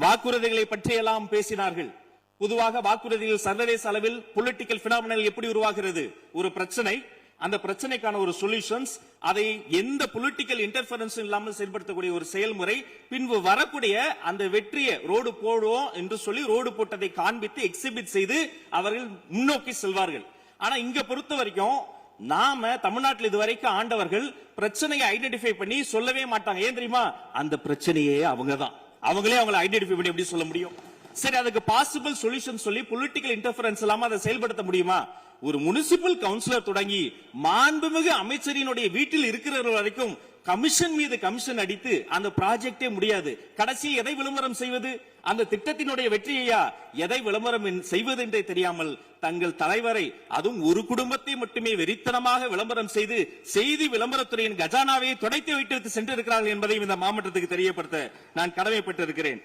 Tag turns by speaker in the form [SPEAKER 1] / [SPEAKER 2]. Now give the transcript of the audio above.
[SPEAKER 1] வாக்குறுதிகளை பற்றியெல்லாம் பேசினார்கள். பொதுவாக வாக்குறுதிகள் சர்வதேச அளவில் பொலிட்டிக்கல் பினாமினல் எப்படி உருவாகிறது? ஒரு பிரச்சனை, அந்த பிரச்சனைக்கான ஒரு சொல்யூஷன்ஸ், அதை எந்த பொலிட்டிக்கல் இன்டர்ஃபரன்ஸ் இல்லாமல் செயல்படுத்தக்கூடிய ஒரு செயல்முறை, பின்பு வரக்கூடிய அந்த வெற்றியை ரோடு போடுவோம் என்று சொல்லி ரோடு போட்டதை காண்பித்து எக்ஸிபிட் செய்து அவர்கள் முன்னோக்கி செல்வார்கள். ஆனா இங்க பொறுத்த வரைக்கும் நாம தமிழ்நாட்டில் இதுவரைக்கும் ஆண்டவர்கள் பிரச்சனையை ஐடென்டிஃபை பண்ணி சொல்லவே மாட்டாங்க. ஏன் தெரியுமா? அந்த பிரச்சனையே அவங்கதான், அவங்களே அவங்களை ஐடென்டிஃபை பண்ணி எப்படி சொல்ல முடியும்? சரி, அதுக்கு பாசிபிள் சொல்யூஷன் சொல்லி பொலிட்டிக்கல் இன்டர்ஃபரன்ஸ் இல்லாம அதை செயல்படுத்த முடியுமா? ஒரு முனிசிபல் கவுன்சிலர் தொடங்கி மாண்புமிகு அமைச்சரினுடைய வீட்டில் இருக்கிறவர்கள் வரைக்கும் கமிஷன் மீது கமிஷன் அடித்து அந்த ப்ராஜெக்டே முடியாது. கடைசி எதை விளம்பரம் செய்வது? அந்த திட்டத்தினுடைய வெற்றியையா? எதை விளம்பரம் செய்வது என்றே தெரியாமல் தங்கள் தலைவரை, அதுவும் ஒரு குடும்பத்தை மட்டுமே வெறித்தனமாக விளம்பரம் செய்து செய்தி விளம்பரத்துறையின் கஜானாவை துடைத்து வைத்து சென்றிருக்கிறார்கள் என்பதையும் இந்த மாவட்டத்துக்கு தெரியப்படுத்த நான் கடமைப்பட்டிருக்கிறேன்.